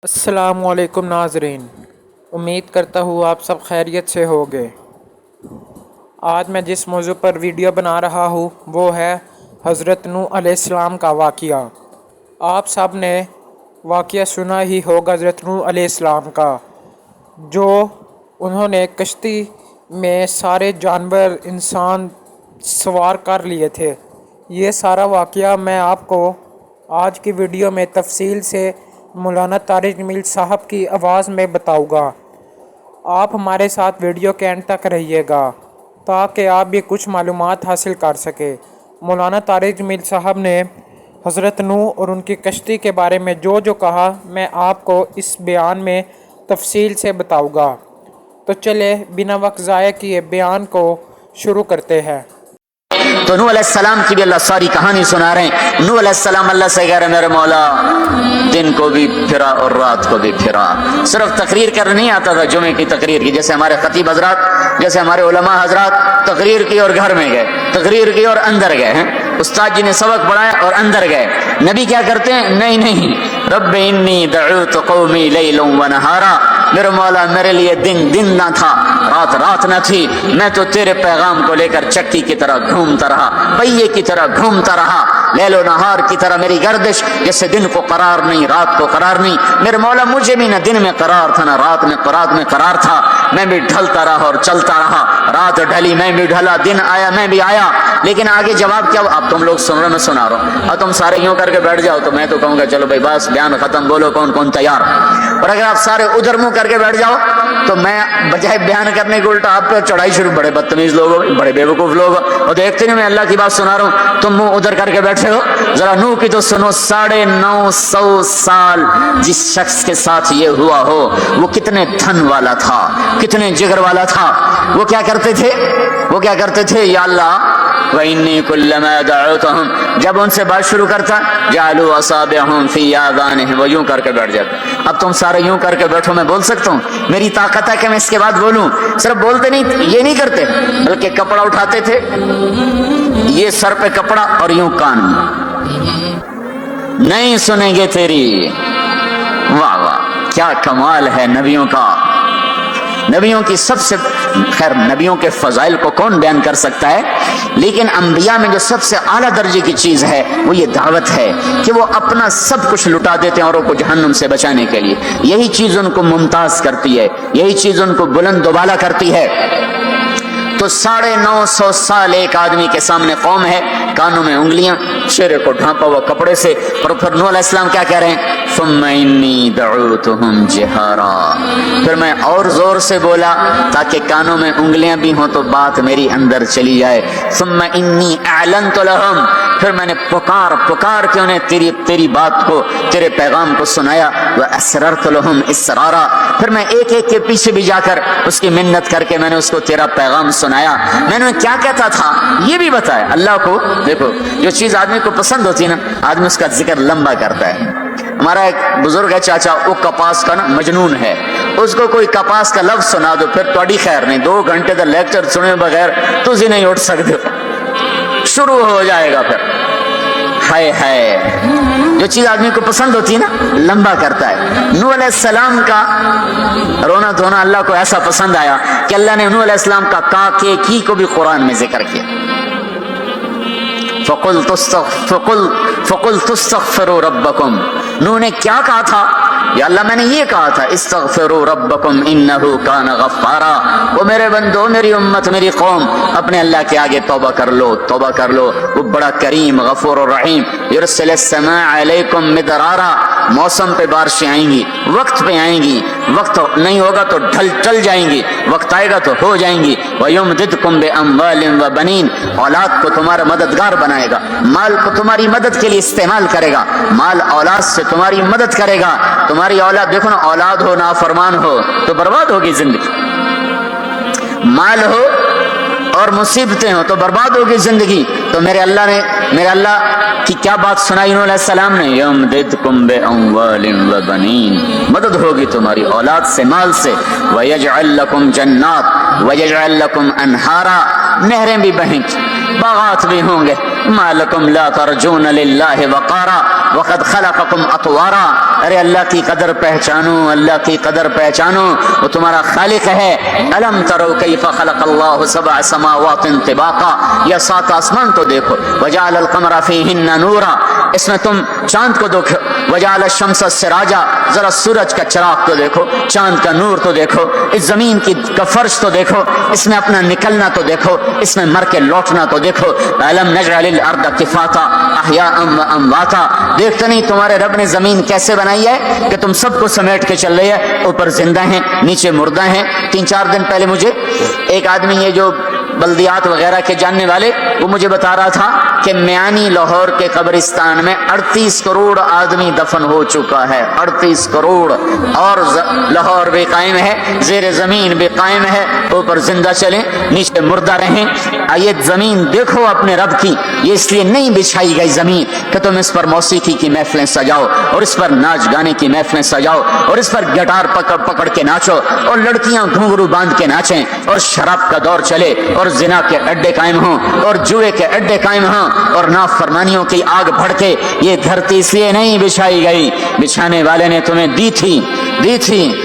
السلام علیکم ناظرین، امید کرتا ہوں آپ سب خیریت سے ہوگے۔ آج میں جس موضوع پر ویڈیو بنا رہا ہوں وہ ہے حضرت نوح علیہ السلام کا واقعہ۔ آپ سب نے واقعہ سنا ہی ہوگا حضرت نوح علیہ السلام کا، جو انہوں نے کشتی میں سارے جانور انسان سوار کر لیے تھے۔ یہ سارا واقعہ میں آپ کو آج کی ویڈیو میں تفصیل سے مولانا طارق جمیل صاحب کی آواز میں بتاؤں گا۔ آپ ہمارے ساتھ ویڈیو کے اینڈ تک رہیے گا تاکہ آپ بھی کچھ معلومات حاصل کر سکے۔ مولانا طارق جمیل صاحب نے حضرت نوح اور ان کی کشتی کے بارے میں جو کہا، میں آپ کو اس بیان میں تفصیل سے بتاؤں گا۔ تو چلے بنا وقت ضائع کیے بیان کو شروع کرتے ہیں۔ تو نوح علیہ السلام کی بھی اللہ ساری کہانی سنا رہے ہیں۔ نوح علیہ السلام اللہ سے کہہ رہے میرے مولا دن کو بھی پھرا اور رات کو بھی پھرا۔ صرف تقریر کر نہیں آتا تھا، جمعے کی تقریر کی، جیسے ہمارے خطیب حضرات، جیسے ہمارے علماء حضرات تقریر کی اور گھر میں گئے، تقریر کی اور اندر گئے ہیں، استاد جی نے سبق پڑھایا اور اندر گئے۔ نبی کیا کرتے ہیں؟ نہیں، رب انی دعوت قومی لیلا ونہارا، میرے مولا میرے لیے دن نہ تھا، رات نہ تھی، میں تو تیرے پیغام کو لے کر چکی کی طرح گھومتا رہا، پہیے کی طرح گھومتا رہا، لیل و نہار کی طرح میری گردش، جیسے دن کو قرار نہیں رات کو قرار نہیں۔ میرے مولا مجھے بھی نہ دن میں قرار تھا نہ رات میں قرار تھا، میں بھی ڈھلتا رہا اور چلتا رہا، رات ڈھلی میں بھی ڈھلا، دن آیا میں بھی آیا۔ لیکن آگے جواب کیا؟ اب تم لوگ سن رہے، میں سنا رہا ہوں، اب تم سارے یوں کر کے بیٹھ جاؤ تو میں تو کہوں گا چلو بھائی بس بیان ختم، بولو کون تیار۔ اور اگر آپ سارے ادھر منہ کر کے بیٹھ جاؤ تو میں بجائے بیان کرنے کے الٹا آپ پہ چڑھائی شروع، بڑے بدتمیز لوگ ہو، بڑے بیوقوف لوگ ہو، اور دیکھتے نہیں میں اللہ کی بات سنا رہا ہوں، تم منہ ادھر کر کے بیٹھے ہو۔ ذرا نوح کی تو سنو، 950 سال جس شخص کے ساتھ یہ ہوا ہو وہ کتنے دھن والا تھا، کتنے جگر والا تھا۔ وہ کیا کرتے تھے؟ یا اللہ وَإِنِّي كُلَّمَا دَعَوْتُهُمْ، جب ان سے بات شروع کرتا جَعَلُوا أَصَابِعَهُمْ فِي آذَانِهِمْ، وہ یوں کر کے بیٹھ جاتا۔ اب تم سارے یوں کر کے بیٹھو، میں بول سکتا ہوں، میری طاقت ہے کہ میں اس کے بعد بولوں۔ صرف بولتے نہیں، یہ نہیں کرتے، بلکہ کپڑا اٹھاتے تھے، یہ سر پہ کپڑا اور یوں کان میں، نہیں سنیں گے تیری۔ واہ کیا کمال ہے نبیوں کا، نبیوں کی سب سے، خیر نبیوں کے فضائل کو کون بیان کر سکتا ہے، لیکن انبیاء میں جو سب سے اعلیٰ درجے کی چیز ہے وہ یہ دعوت ہے کہ وہ اپنا سب کچھ لٹا دیتے ہیں اوروں کو جہنم سے بچانے کے لیے۔ یہی چیز ان کو ممتاز کرتی ہے، یہی چیز ان کو بلند و بالا کرتی ہے۔ تو 950 سال ایک آدمی کے سامنے قوم ہے، کانوں میں انگلیاں، چہرے کو ڈھانپا ہوا کپڑے سے، اور پھر نوح علیہ السلام کیا کہہ رہے ہیں؟ ثم انی دعوتہم جہارا، پھر میں اور زور سے بولا تاکہ کانوں میں انگلیاں بھی ہوں تو بات میری اندر چلی جائے۔ ثم انی اعلنت لہم، پھر میں نے پکار کے انہیں تیری بات کو، تیرے پیغام کو سنایا۔ واسررت لہم اسرارا، پھر میں ایک کے پیچھے بھی جا کر اس کی منت کر کے میں نے اس کو تیرا پیغام سنایا۔ میں نے کیا کہتا تھا یہ بھی بتایا۔ اللہ کو دیکھو، جو چیز آدمی کو پسند ہوتی ہے نا، آدمی اس کا ذکر لمبا کرتا ہے۔ ہمارا ایک بزرگ ہے چاچا، وہ کپاس کا نا مجنون ہے، اس کو کوئی کپاس کا لفظ سنا دو پھر تھوڑی خیر نہیں، 2 گھنٹے تک لیکچر سنے بغیر تجھے نہیں اٹھ سکتے، شروع ہو جائے گا پھر۔ ہے جو چیز آدمی کو پسند ہوتی ہے نا، لمبا کرتا ہے۔ نوح علیہ السلام کا رونا دھونا اللہ کو ایسا پسند آیا کہ اللہ نے نوح علیہ السلام کا کاکے کی کو بھی قرآن میں ذکر کیا۔ فَقُلْتُ اسْتَغْفِرُوا رَبَّكُمْ، نوح نے کیا کہا تھا؟ یا اللہ میں نے یہ کہا تھا، استغفروا ربکم انہ کان غفارا، وہ میرے بندو، میری امت، میری قوم، اپنے اللہ کے آگے توبہ کر لو، وہ بڑا کریم غفور الرحیم۔ یرسل السماء علیکم مدرارا، موسم پہ بارشیں آئیں گی، وقت پہ آئیں گی، وقت نہیں ہوگا تو ٹل جائیں گی، وقت آئے گا تو ہو جائیں گی۔ وَيُمْدِدْكُمْ بِأَمْوَالٍ وَبَنِينَ، اولاد کو تمہارا مددگار بنائے گا، مال کو تمہاری مدد کے لیے استعمال کرے گا، مال اولاد سے تمہاری مدد کرے گا۔ تمہاری اولاد، دیکھو نا، اولاد ہو نافرمان ہو تو برباد ہوگی زندگی، مال ہو اور مصیبتیں ہو تو برباد ہوگی زندگی۔ تو میرے اللہ کی کیا بات سنائی نوح علیہ السلام نے؟ یمددکم باموال وبنین، مدد ہوگی تمہاری اولاد سے، مال سے۔ ویجعل لکم جنات ویجعل لکم انہارا، نہریں بھی بہیں گی، باغات بھی ہوں گے۔ ما لکم لا ترجون للہ وقارا، वक़द खलक़कुम अतवारा। अरे अल्लाह की कदर पहचानो, अल्लाह की कदर पहचानो, वो तुम्हारा खालिक है। अलम तरो कैफ़ खलक़ल्लाहु सबअ समावातिन तिबाका, या 7 आसमान तो देखो। वजअलल क़मरा फ़ीहिन्ना नूरा, इसमें तुम चांद को देखो। वजअल शम्स सिराजा, जरा सूरज का चिराग तो देखो, चांद का नूर तो देखो, इस जमीन का फर्श तो देखो, इसमें अपना निकलना तो देखो, इसमें मर के लौटना तो देखो। अलम नजअलिल अर्द किफाता अहयाअम व अमवाता, देखते नहीं तुम्हारे रब ने जमीन कैसे बनाई है कि तुम सबको समेट के चल रही है। ऊपर जिंदा हैं, नीचे मुर्दा हैं। 3-4 दिन पहले मुझे एक आदमी, ये जो बल्दियात वगैरह के जानने वाले, वो मुझे बता रहा था कि मियानी लाहौर के कब्रिस्तान में 38 करोड़ आदमी दफन हो चुका है। 38 करोड़। और लाहौर भी कायम है, जेर जमीन भी कायम है। ऊपर जिंदा चले, नीचे मुर्दा रहें। ये जमीन देखो अपने रब की। ये इसलिए नहीं बिछाई गई जमीन कि तुम इस पर मौसीकी की महफिलें सजाओ, और इस पर नाच गाने की महफिलें सजाओ, और इस पर गिटार पकड़ पकड़ के नाचो, और लड़कियां घुंघरू बांध के नाचें, और शराब का दौर चले, और जिना के अड्डे कायम हों, और जुए के अड्डे कायम हों, और नाफरमानियों की आग भड़के। ये धरती इसलिए नहीं बिछाई गई, बिछाने वाले ने तुम्हें दी थी।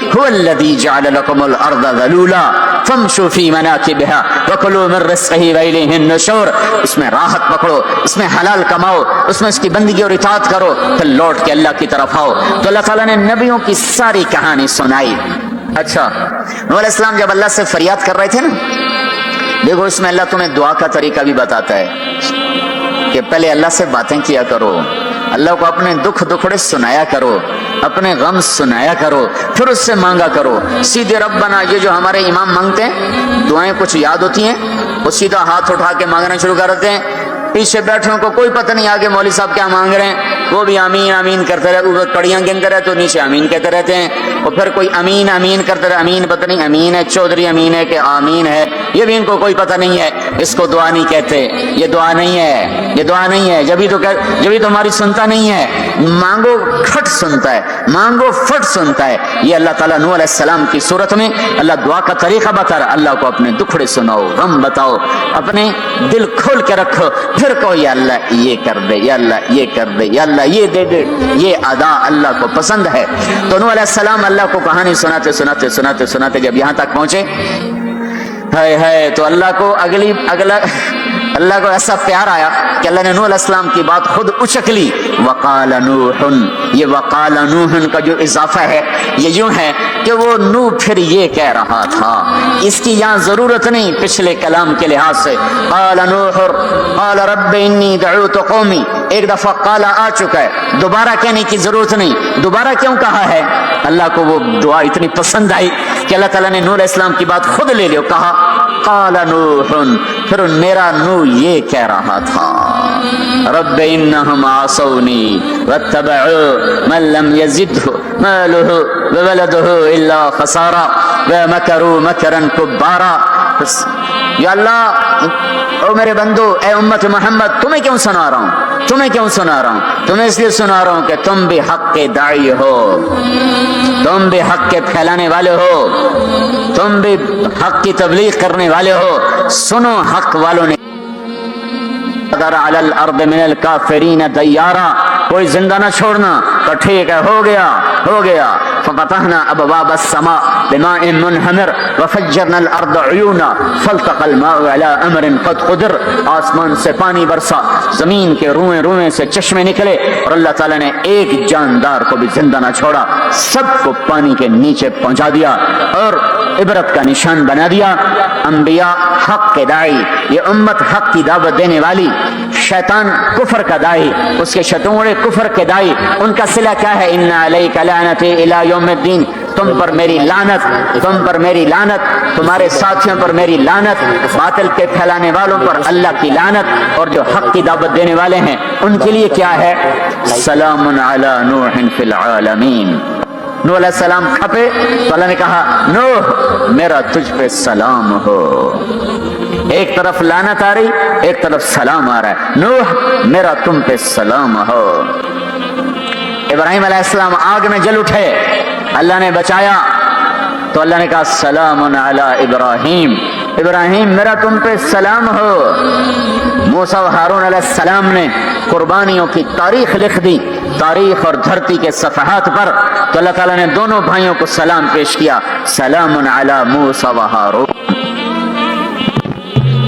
हुवल्लज़ी जअल लकुमुल अर्द ज़लूला फमशू फी मनाकिबिहा वकुलू मिन रिज़्क़िही व इलैहिन नुशूर। इसमें राहत पकड़ो, इसमें हलाल कमाओ, उसमें इसकी बंदगी और इताअत करो, फिर लौट के अल्लाह की तरफ आओ। तो अल्लाह ताला ने नबियों की सारी कहानी सुनाई। अच्छा, नूह अलैहिस्सलाम जब अल्लाह से फरियाद कर रहे थे ना, देखो इसमें अल्लाह तुम्हें दुआ का तरीका भी बताता है कि पहले अल्लाह से बातें किया करो, अल्लाह को अपने दुख दुखड़े सुनाया करो, अपने गम सुनाया करो, फिर उससे मांगा करो। सीधे रब्बना, ये जो हमारे इमाम मांगते हैं दुआएं कुछ याद होती हैं, वो सीधा हाथ उठा के मांगना शुरू कर देते हैं। पीछे बैठे को कोई पता नहीं आगे मौलवी साहब क्या मांग रहे हैं, वो भी आमीन आमीन करते रहे। ऊपर कड़ियां गिनते रहे तो नीचे आमीन कहते रहते हैं। और फिर कोई अमीन अमीन करते रहे, अमीन पता नहीं अमीन है चौधरी अमीन है कि आमीन है, ये भी इनको कोई पता नहीं है। इसको दुआ नहीं कहते, ये दुआ नहीं है, ये दुआ नहीं है। जब भी तो हमारी सुनता नहीं है। मांगो खट सुनता है, मांगो फट सुनता है। ये अल्लाह ताला नूह अलैहिस्सलाम की सूरत में अल्लाह दुआ का तरीका बता रहा। अल्लाह को अपने दुखड़े सुनाओ, गम बताओ, अपने दिल खोल के रखो, फिर कहो या अल्लाह ये कर दे, या अल्लाह ये कर दे, या अल्लाह ये दे दे। ये अदा अल्लाह को पसंद है। तो नूह अलैहिस्सलाम अल्लाह को कहानी सुनाते सुनाते सुनाते सुनाते जब यहाँ तक पहुंचे, है तो अल्लाह को अल्लाह को ऐसा प्यार आया कि अल्लाह ने नूह अलैहिस्सलाम की बात खुद उचक ली। वक़ाल नूहुन, ये वक़ाल नूहुन का जो इजाफा है ये यूं है कि वो नूह फिर ये कह रहा था। इसकी यहाँ जरूरत नहीं पिछले कलाम के लिहाज से। क़ाल नूह क़ाल रब्बि इन्नी दअूतु क़ौमी, एक दफा क़ाल आ चुका है, दोबारा कहने की जरूरत नहीं। दोबारा क्यों कहा है? अल्लाह को वो दुआ इतनी पसंद आई कि अल्लाह ताला ने नूह अलैहिस्सलाम की बात खुद ले लियो, कहा क़ाल नूहुन, फिर मेरा नूह ये कह रहा था रब्बि इन्नहुम आसौनी वत्तबअू मन लम यज़िदहु मालुहु व वलदुहु इल्ला खसारा व मकरू मकरन कुब्बारा। या अल्लाह, ओ मेरे बंदो, ए उम्मत मोहम्मद, तुम्हें क्यों सुना रहा हूँ? तुम्हें क्यों सुना रहा हूँ? तुम्हें इसलिए सुना रहा हूँ कि तुम भी हक के दाई हो, तुम भी हक के फैलाने वाले हो, तुम भी हक की तबलीग करने वाले हो। सुनो, हक वालों ने अलल अर्द मिनल काफिरीन दय्यारा, कोई जिंदा न छोड़ना। तो ठीक है, हो गया। फतहना अबवाब अस्समा बिमाइन मुनहमिर वफज्जरना अल-अर्द उयूना फल्तक़ल माउ अला अमरिन क़द क़ुदिर। आसमान से पानी बरसा, जमीन के रुएं से चश्मे निकले, और अल्लाह ताला ने एक जानदार को भी जिंदा न छोड़ा, सबको पानी के नीचे पहुंचा दिया और इबरत का निशान बना दिया। अंबिया हक के दाई, ये उम्मत हक की दावत देने वाली, शैतान कुफर का दाई, उसके शतूड़े कुफर के दाई, उनका सिला क्या है? इन्ना अलैका लानती इला यौमिद्दीन, तुम पर मेरी लानत, तुम पर मेरी लानत, तुम्हारे साथियों पर मेरी लानत, बातिल के फैलाने वालों पर अल्लाह की लानत, और जो हक की दावत देने वाले हैं उनके लिए क्या है? सलामुन अला नूहिन फिल आलमीन। नूह अलैहिस्सलाम खपे तो अल्लाह ने कहा, नूह मेरा तुझ पे सलाम हो। एक तरफ लानत आ रही, एक तरफ सलाम आ रहा है। नूह मेरा तुम पे सलाम हो। इब्राहिम अलैहिस्सलाम आग में जल उठे, अल्लाह ने बचाया, तो अल्लाह ने कहा सलामुन अला इब्राहिम, इब्राहिम मेरा तुम पे सलाम हो। मूसा और हारून अलैहिस्सलाम ने कुर्बानियों की तारीख लिख दी, तारीख और धरती के सफ़हात पर। तो अल्लाह ताला ने दोनों भाइयों को सलाम पेश किया, सलामुन अला मूसा व हारून।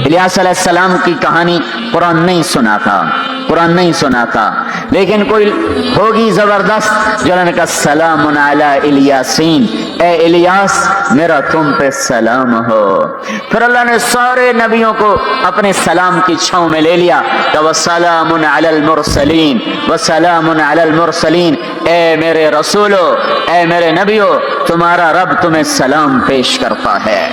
इलियास अलैहिस्सलाम की कहानी कुरान नहीं सुनाता, कुरान नहीं सुनाता, लेकिन कोई होगी जबरदस्त जो ने कहा सलामुन अला इलियासीन, ए इलियास मेरा तुम पे सलाम हो। फिर अल्लाह ने सारे नबियों को अपने सलाम की छांव में ले लिया, तो वसलामुन अलल मुरसलीन, वसलामुन अलल मुरसलीन, ए मेरे रसूलो, ए मेरे नबियों, तुम्हारा रब तुम्हें सलाम पेश करता है।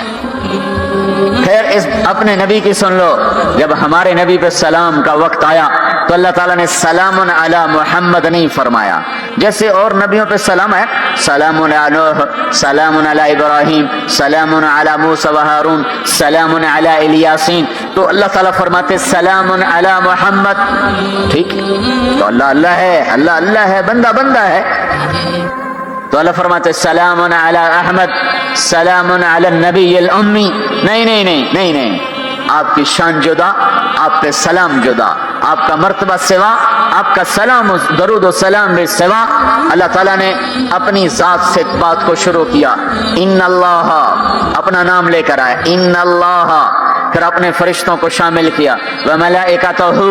खैर इस अपने नबी की सुन लो, जब हमारे नबी पे सलाम का वक्त आया तो अल्लाह ताला ने सलामुन अला मुहम्मद नहीं फरमाया, जैसे और नबियों पे सलाम है, सलामुन अला नूह, सलामुन अला इब्राहिम, सलामुन अला मूसा व हारून, सलामुन अला इलियासीन। तो अल्लाह ताला फरमाते सलामुन अला मुहम्मद। ठीक, तो अल्लाह अल्लाह है, अल्लाह अल्लाह है, बंदा बंदा है। तो अल्लाह फरमाते सलामुन अला अहमद, सलामुन अला नबील उम्मी। नहीं नहीं नहीं नहीं नहीं, आपकी शान जुदा, आप पे सलाम जुदा, आपका मर्तबा सिवा, आपका सलाम दरूद और सलाम भी सिवा। अल्लाह ताला ने अपनी जात से बात को शुरू किया, इन्नल्लाह, अपना नाम लेकर आए, इन्नल्लाह, फिर अपने फरिश्तों को शामिल किया, व मलाइकतहू,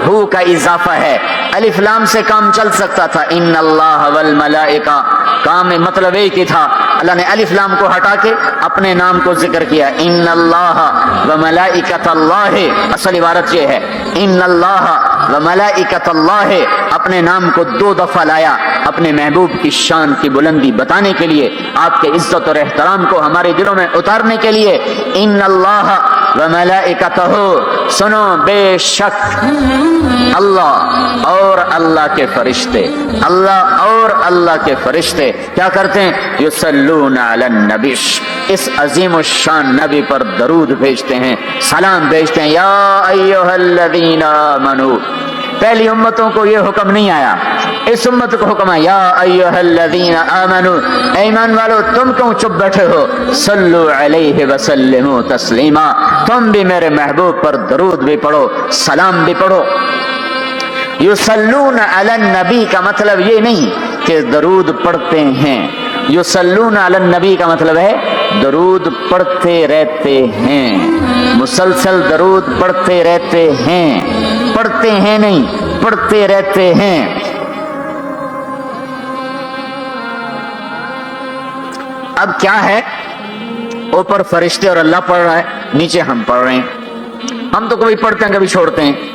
हू का इजाफा है, अलिफ लाम से काम चल सकता था, इन्नल्लाह वल मलाइका, काम में मतलब एक ही था। अल्लाह ने अलिफ लाम को हटा के अपने नाम को जिक्र किया, इन्नल्लाह व मलाइकतल्लाह, असल इबारत ये है, इन्नल्लाह व मलाइकतल्लाह, अपने नाम को 2 दफा लाया, अपने महबूब की शान की बुलंदी बताने के लिए, आपके इज्जत और एहतराम को हमारे दिलों में उतारने के लिए। इन्नल्लाह व मलाइकतहू, सुनो बेशक अल्लाह और अल्लाह के फरिश्ते, अल्लाह और अल्लाह के फरिश्ते क्या करते हैं, युसल्लूना अलन नबी, इस अजीम शान नबी पर दरूद भेजते हैं, सलाम भेजते हैं। या अय्युहल्लज़ीना आमनू, पहली उम्मतों को ये हुक्म नहीं आया, इस उम्मत को हुक्म है, या अय्युहल्लज़ीना आमनू, ईमान वालो तुम क्यों चुप बैठे हो, सल्लु अलैहि वसल्लिमू तस्लीमा, तुम भी मेरे महबूब पर दरूद भी पढ़ो, सलाम भी पढ़ो। युसल्लून अलन नबी का मतलब ये नहीं कि दरूद पढ़ते हैं, युसल्लून अलन नबी का मतलब है दरूद पढ़ते रहते हैं, मुसलसल दरूद पढ़ते रहते हैं, पढ़ते हैं नहीं, पढ़ते रहते हैं। अब क्या है, ऊपर फरिश्ते और अल्लाह पढ़ रहा है, नीचे हम पढ़ रहे हैं। हम तो कभी पढ़ते हैं कभी छोड़ते हैं।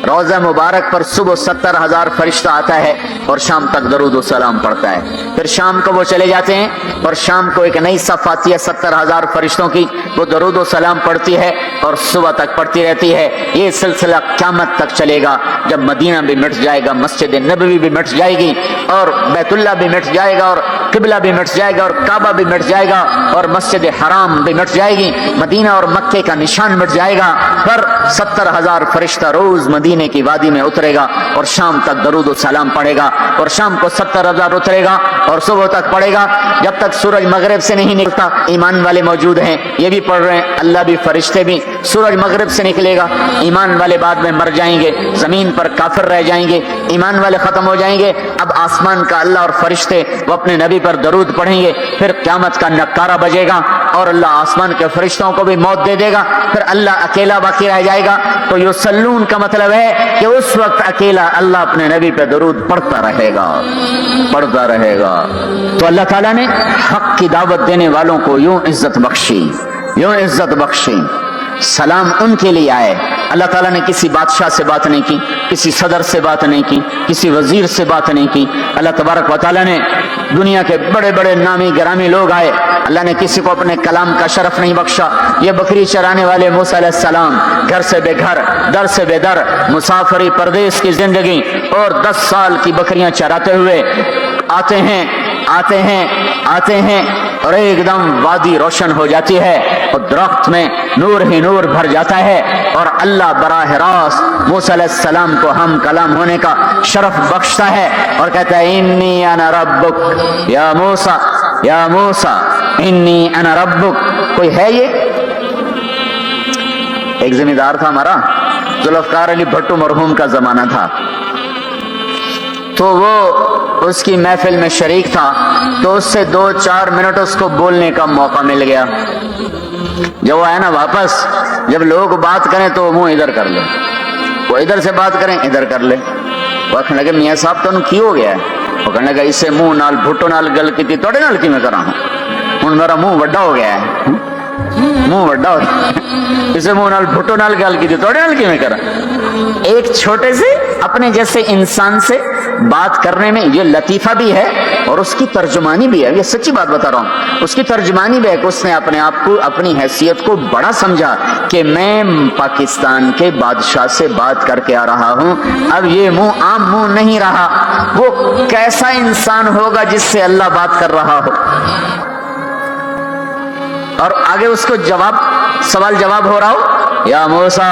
रोज़ा मुबारक पर सुबह 70,000 फरिश्ता आता है और शाम तक दरूद और सलाम पढ़ता है, फिर शाम को वो चले जाते हैं और शाम को एक नई सफ़ आती है 70,000 फरिश्तों की, वो दरूद और सलाम पढ़ती है और सुबह तक पढ़ती रहती है। ये सिलसिला क़यामत तक चलेगा, जब मदीना भी मिट जाएगा, मस्जिद नबवी भी मिट जाएगी और बैतुल्लाह भी मिट जाएगा और किबला भी मिट जाएगा और काबा भी मिट जाएगा और मस्जिद हराम भी मिट जाएगी, मदीना और मक्के का निशान मिट जाएगा, पर 70,000 फरिश्ता रोज मदीने की वादी में उतरेगा और शाम तक दरूद और सलाम पढ़ेगा और शाम को 70,000 उतरेगा और सुबह तक पढ़ेगा, जब तक सूरज मगरिब से नहीं निकलता। ईमान वाले मौजूद हैं, ये भी पढ़ रहे हैं, अल्लाह भी फरिश्ते भी। सूरज मगरिब से निकलेगा, ईमान वाले बाद में मर जाएंगे, जमीन पर काफिर रह जाएंगे, ईमान वाले खत्म हो जाएंगे। अब आसमान का अल्लाह और फरिश्ते वो अपने नबी पर दरूद पढ़ेंगे, फिर क़यामत का नक्कारा बजेगा और अल्लाह आसमान के फरिश्तों को भी मौत दे देगा, फिर अल्लाह अकेला बाकी रह जाएगा। तो युसल्लून का मतलब है कि उस वक्त अकेला अल्लाह अपने नबी पे दरूद पढ़ता रहेगा, पढ़ता रहेगा। तो अल्लाह ताला ने हक की दावत देने वालों को यूं इज्जत बख्शी, यूं इज्जत बख्शी। सलाम उनके लिए आए। अल्लाह ताला ने किसी बादशाह से बात नहीं की, किसी सदर से बात नहीं की, किसी वजीर से बात नहीं की। अल्लाह तबारक व तआला ने दुनिया के बड़े बड़े नामी गिरामी लोग आए, अल्लाह ने किसी को अपने कलाम का शरफ नहीं बख्शा। ये बकरी चराने वाले मूसा अलैहिस्सलाम घर से बेघर, दर से बेदर, मुसाफरी परदेश की जिंदगी और 10 साल की बकरियां चराते हुए आते हैं, आते हैं, आते हैं और एकदम वादी रोशन हो जाती है और दरख्त में नूर ही नूर भर जाता है और अल्लाह बराह रास्त मूसा अलैहिस्सलाम को हम कलाम होने का शरफ बख्शता है और कहता है इन्नी अना रब्बुक या मूसा, या मूसा इन्नी अना रब्बुक। कोई है ये एक जमींदार था हमारा, जुल्फकार अली भट्टू मरहूम का जमाना था, तो वो उसकी महफिल में शरीक था, तो उससे 2-4 मिनट उसको बोलने का मौका मिल गया। जब वो आया ना वापस, जब लोग बात करें तो मुंह इधर कर ले, वो इधर से बात करें इधर कर ले। वो कहने लगे मियाँ साहब तुम की हो गया है? वो कहने लगा इससे मुंह नाल भुट्टो नाल गल की तोड़े नाल की मैं करा हूं, हुण मेरा मुंह वड्डा हो गया है, मुंह वड्डा हो गया, इसे मुंह नाल भुट्टो नाल गल की तोड़े नाल की मैं करा। एक छोटे से अपने जैसे इंसान से बात करने में ये लतीफा भी है और उसकी तर्जुमानी भी है, ये सच्ची बात बता रहा हूं, उसकी तर्जुमानी भी है कि उसने अपने आप को, अपनी हैसियत को बड़ा समझा कि मैं पाकिस्तान के बादशाह से बात करके आ रहा हूं, अब ये मुंह आम मुंह नहीं रहा। वो कैसा इंसान होगा जिससे अल्लाह बात कर रहा हो। और आगे उसको जवाब, सवाल जवाब हो रहा हो, या मूसा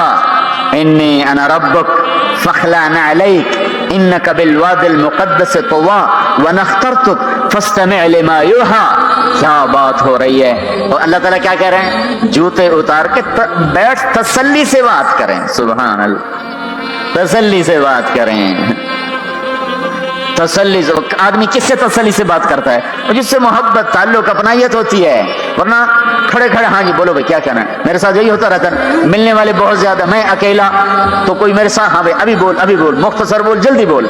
इन्नी अना रब्बुक फखलाना अलैक इन्नका बिलवादिल मुक़द्दस तुवा व नख्तरतुक फस्तमिअ लिमा यूहा। क्या बात हो रही है। और अल्लाह ताला क्या कह रहे हैं, जूते उतार के बैठ, तसल्ली से बात करें, सुभान अल्लाह, तसल्ली से बात करें। तसल्ली से, आदमी किससे तसल्ली से बात करता है? और जिससे मोहब्बत ताल्लुक अपनायत होती है, वरना खड़े खड़े हाँ जी बोलो भाई क्या कहना है, मेरे साथ यही होता रहता है, मिलने वाले बहुत ज्यादा, मैं अकेला तो कोई मेरे साथ, हाँ भाई अभी बोल मुख्तसर बोल, जल्दी बोल,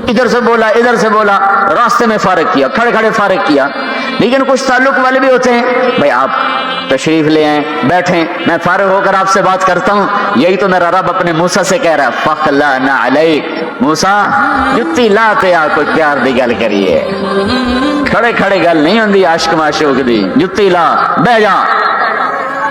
इधर से बोला इधर से बोला, रास्ते में फारिग किया, खड़े खड़े फारिग किया। लेकिन कुछ ताल्लुक वाले भी होते हैं, भाई आप तशरीफ ले आए, बैठें, मैं फारिग होकर आपसे बात करता हूं। यही तो मेरा रब अपने मूसा से कह रहा है, फखलाना अलैक, मूसा जुत्ती लाते आ कोई प्यार दी गल करिए, खड़े खड़े गल नहीं होंदी आशिक माशूक दी, जुत्ती ला बह जा।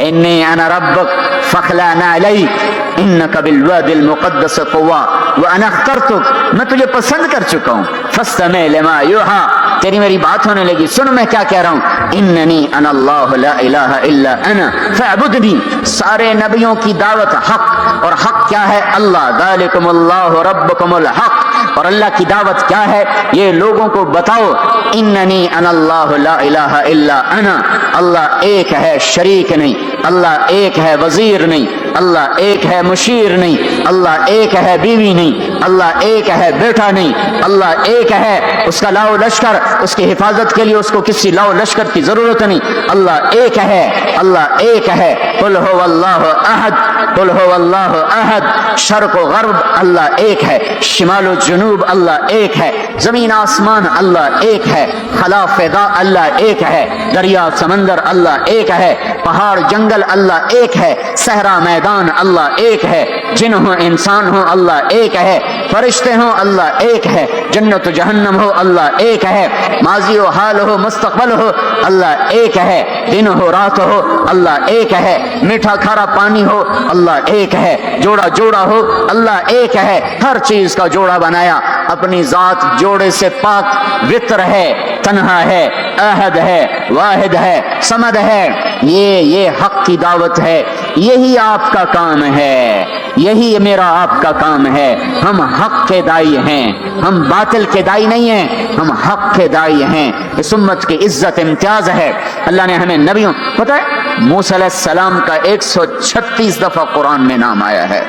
इन्नी अना रब्बुक फखलाना अलैक इन्नका बिलवादिल मुक़द्दस तुवा व अना अख्तरतुक, मैं तुझे पसंद कर चुका हूं, फस्तमिअ लिमा यूहा, तेरी मेरी बात होने लगी, सुन मैं क्या कह रहा हूं। इन्ननी अना अल्लाह ला इलाहा इल्ला अना फअबुदनी, सारे नबियों की दावत हक, और हक क्या है? अल्लाह, ज़ालिकुमुल्लाहु रब्बुकुमुल हक, और अल्लाह की दावत क्या है ये लोगों को बताओ। इन्ननी अना अल्लाह ला इलाहा इल्ला अना, अल्लाह एक है शरीक नहीं, अल्लाह एक है वजीर नहीं, अल्लाह एक है मुशीर नहीं, अल्लाह एक है बीवी नहीं, अल्लाह एक है बेटा नहीं, अल्लाह एक है, उसका लाओ लश्कर, उसकी हिफाजत के लिए उसको किसी लाओ लश्कर की जरूरत नहीं, अल्लाह एक है, अल्लाह एक है। कुल हो अल्लाह अहद, कुल हो अल्लाह अहद, शर्क व गर्ब अल्लाह एक है, शिमाल व जुनूब अल्लाह एक है, जमीन आसमान अल्लाह एक है, खला फिदा अल्लाह एक है, दरिया समंदर अल्लाह एक है, पहाड़ जंगल अल्लाह एक है, सहरा मैदान अल्लाह एक है, जिन हो इंसान हो अल्लाह एक है, फरिश्ते हो अल्लाह एक है, जन्नत जहन्नम हो अल्लाह एक है, माजी हो हाल हो मुस्तकबल हो अल्लाह एक है, दिन हो रात हो अल्लाह एक है, मीठा खारा पानी हो अल्लाह एक है, जोड़ा जोड़ा हो अल्लाह एक है, हर चीज का जोड़ा बनाया, अपनी जात जोड़े से पाक, वित्र है, तन्हा है, अहद है, वाहिद है, समद है। ये हक की दावत है, यही आपका काम है, यही मेरा आपका काम है। हम हक के दाई हैं, हम बातिल के दाई नहीं हैं, हम हक के दाई हैं। इस उम्मत की इज्जत इम्तियाज है। अल्लाह ने हमें नबियों, पता है मूसा अलैहिस्सलाम का 136 दफा कुरान में नाम आया है,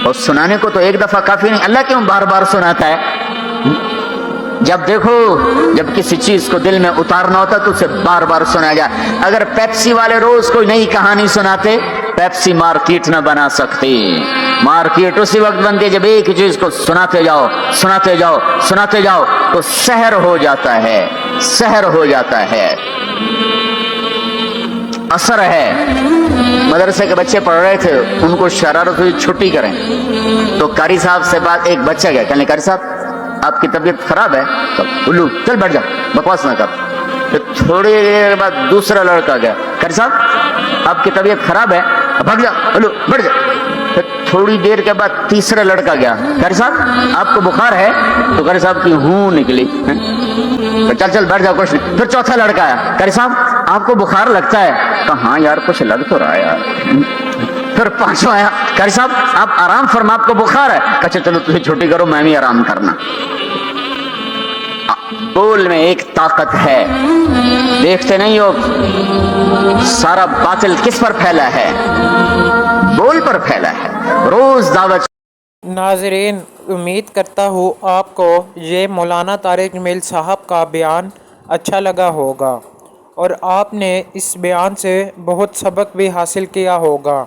और सुनाने को तो एक दफा काफी नहीं, अल्लाह क्यों बार बार सुनाता है? जब देखो, जब किसी चीज को दिल में उतारना होता तो उसे बार बार सुनाया जाए। अगर पेप्सी वाले रोज कोई नई कहानी सुनाते, पेप्सी मार्केट न बना सकती। मार्केट उसी वक्त बनती है जब एक ही चीज को सुनाते जाओ, सुनाते जाओ, सुनाते जाओ, तो शहर हो जाता है, शहर हो जाता है, असर है। मदरसे के बच्चे पढ़ रहे थे, उनको शरारत हुई छुट्टी करें, तो कारी साहब से बात, एक बच्चा गया, कहने कारी साहब आपकी तबीयत खराब है, तो उल्लू चल बैठ जा, बकवास ना कर। फिर थोड़ी देर बाद दूसरा लड़का गया, कारी साहब आपकी तबीयत खराब है, भाग जा, उल्लू बैठ जा। फिर थोड़ी देर के बाद तीसरा लड़का गया, कारी साहब आपको बुखार है, तो कारी साहब की हूं निकली, तो चल चल बैठ जाओ कुछ नहीं। फिर चौथा लड़का आया, कारी साहब आपको बुखार लगता है, कहा यार कुछ लग तो रहा है यार। फिर पांचवा आया, कारी साहब आप आराम फरमा, आपको बुखार है, कहा चलो तुझे छुट्टी करो, मैं भी आराम करना। बोल में एक ताकत है। देखते नहीं हो सारा बातिल किस पर फैला है? बोल पर फैला है। रोज दावत। नाज़रीन, उम्मीद करता हूँ आपको ये मौलाना तारिक जमील साहब का बयान अच्छा लगा होगा और आपने इस बयान से बहुत सबक भी हासिल किया होगा।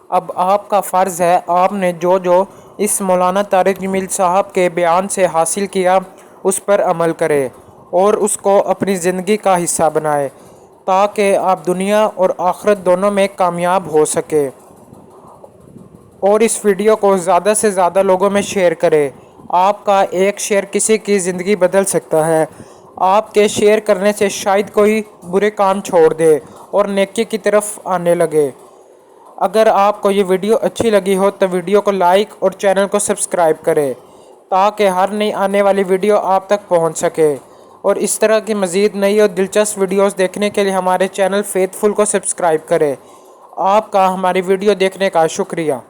अब आपका फ़र्ज़ है आपने जो जो इस मौलाना तारिक जमील साहब के बयान से हासिल किया उस पर अमल करें और उसको अपनी ज़िंदगी का हिस्सा बनाएं ताकि आप दुनिया और आखिरत दोनों में कामयाब हो सके। और इस वीडियो को ज़्यादा से ज़्यादा लोगों में शेयर करें। आपका एक शेयर किसी की ज़िंदगी बदल सकता है। आपके शेयर करने से शायद कोई बुरे काम छोड़ दे और नेकी की तरफ आने लगे। अगर आपको ये वीडियो अच्छी लगी हो तो वीडियो को लाइक और चैनल को सब्सक्राइब करें ताकि हर नई आने वाली वीडियो आप तक पहुंच सके। और इस तरह की मज़ीद नई और दिलचस्प वीडियोस देखने के लिए हमारे चैनल फेथफुल को सब्सक्राइब करें। आपका हमारी वीडियो देखने का शुक्रिया।